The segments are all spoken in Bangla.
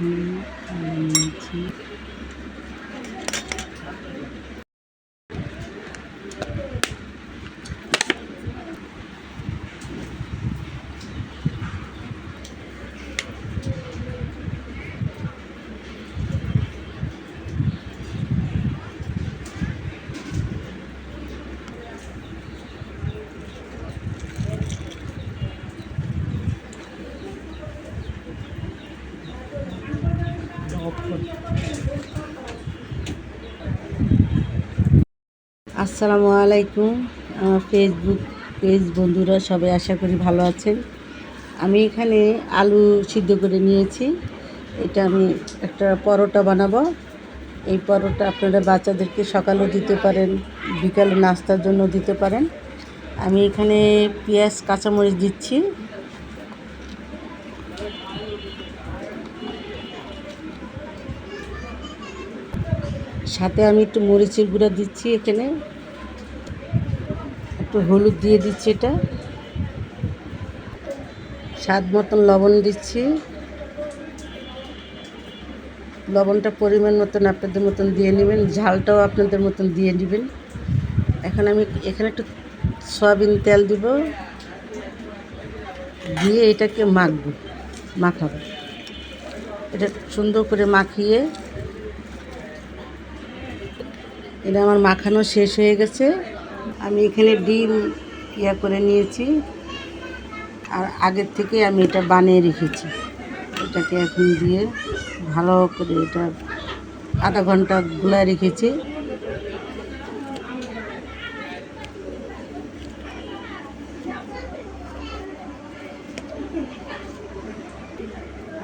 নিয়েছি। আসসালামু আলাইকুম। আমার ফেসবুক পেজ বন্ধুরা সবাই আশা করি ভালো আছেন। আমি এখানে আলু সিদ্ধ করে নিয়েছি। এটা আমি একটা পরোটা বানাবো। এই পরোটা আপনারা বাচ্চাদেরকে সকালেও দিতে পারেন, বিকালে নাস্তার জন্য দিতে পারেন। আমি এখানে পেঁয়াজ কাঁচামরিচ দিচ্ছি। সাথে আমি একটু মরিচের গুঁড়া দিচ্ছি, এখানে একটু হলুদ দিয়ে দিচ্ছি, এটা স্বাদ মতন লবণ দিচ্ছি। লবণটা পরিমাণ মতন আপনাদের মতন দিয়ে নেবেন, ঝালটাও আপনাদের মতন দিয়ে নেবেন। এখন আমি এখানে একটু সয়াবিন তেল দিব, দিয়ে এটাকে মাখাবো। এটা সুন্দর করে মাখিয়ে, এটা আমার মাখানো শেষ হয়ে গেছে। আমি এখানে ডিম করে নিয়েছি, আর আগের থেকে আমি এটা বানিয়ে রেখেছি। এটাকে এখন দিয়ে ভালো করে এটা আধা ঘন্টা গুলায় রেখেছি।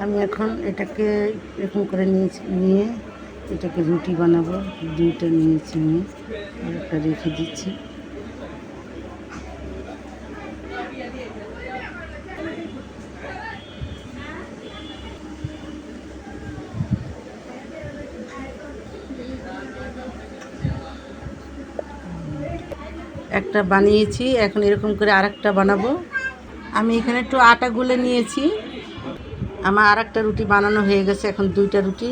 আমি এখন এটাকে এরকম করে নিয়ে এটাকে রুটি বানাবো। দুইটা নিয়েছি, নিয়ে একটা রেখে দিচ্ছি। একটা বানিয়েছি, এখন এরকম করে আরেকটা বানাবো। আমি এখানে একটু আটা গুলে নিয়েছি। আমার আরেকটা রুটি বানানো হয়ে গেছে, এখন দুইটা রুটি।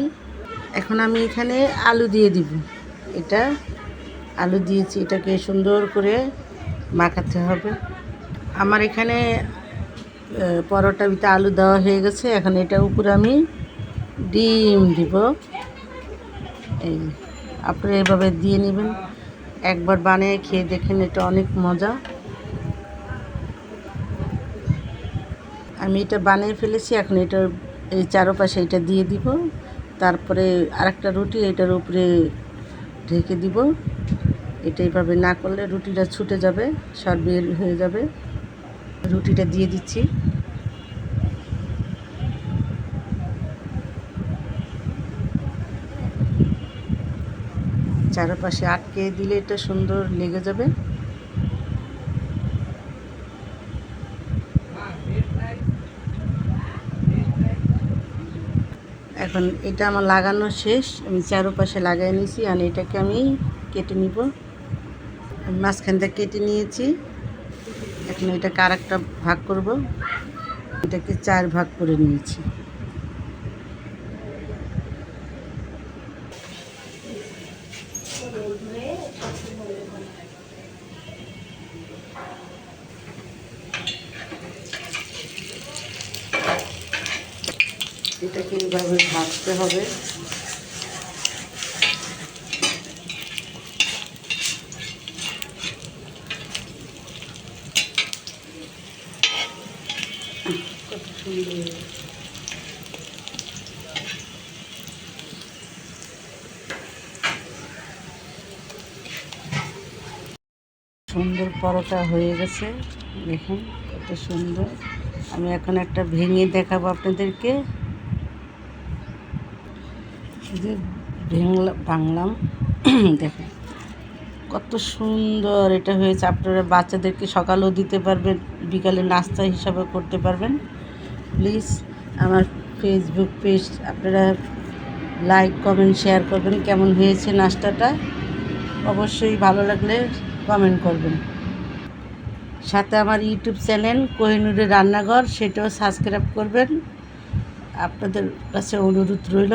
এখন আমি এখানে আলু দিয়ে দিব। এটা আলু দিয়েছি, এটাকে সুন্দর করে মাখাতে হবে। আমার এখানে পরোটা ভিতরে আলু দেওয়া হয়ে গেছে। এখন এটার উপরে আমি ডিম দিব। এই আপনারা এভাবে দিয়ে নেবেন, একবার বানিয়ে খেয়ে দেখেন, এটা অনেক মজা। আমি এটা বানিয়ে ফেলেছি, এখন এটার এই চারপাশে এটা দিয়ে দিব। তারপরে আরেকটা রুটি এটার উপরে ঢেকে দিব। এটা এইভাবে না করলে রুটিটা ছুটে যাবে, সব বের হয়ে যাবে। রুটিটা দিয়ে দিচ্ছি। চারপাশে আটকে দিলে এটা সুন্দর লেগে যাবে। এখন এটা আমার লাগানো শেষ, আমি চারপাশে লাগাই নিয়েছি। আর এটাকে আমি কেটে নিব। আমি মাঝখানটা কেটে নিয়েছি। এখন এটাকে আরেকটা ভাগ করব। এটাকে 4 ভাগ করে নিয়েছি। এটাকে এইভাবে ভাজতে হবে। কত সুন্দর সুন্দর পরোটা হয়ে গেছে, দেখুন কত সুন্দর। আমি এখন একটা ভেঙে দেখাবো আপনাদেরকে। যে ভাঙলাম দেখুন কত সুন্দর এটা হয়েছে। আপনারা বাচ্চাদেরকে সকালেও দিতে পারবেন, বিকালে নাস্তা হিসাবে করতে পারবেন। প্লিজ আমার ফেসবুক পেজ আপনারা লাইক কমেন্ট শেয়ার করবেন। কেমন হয়েছে নাস্তাটা অবশ্যই ভালো লাগলে কমেন্ট করবেন। সাথে আমার ইউটিউব চ্যানেল কোহিনুরের রান্নাঘর, সেটাও সাবস্ক্রাইব করবেন। আপনাদের কাছে অনুরোধ রইল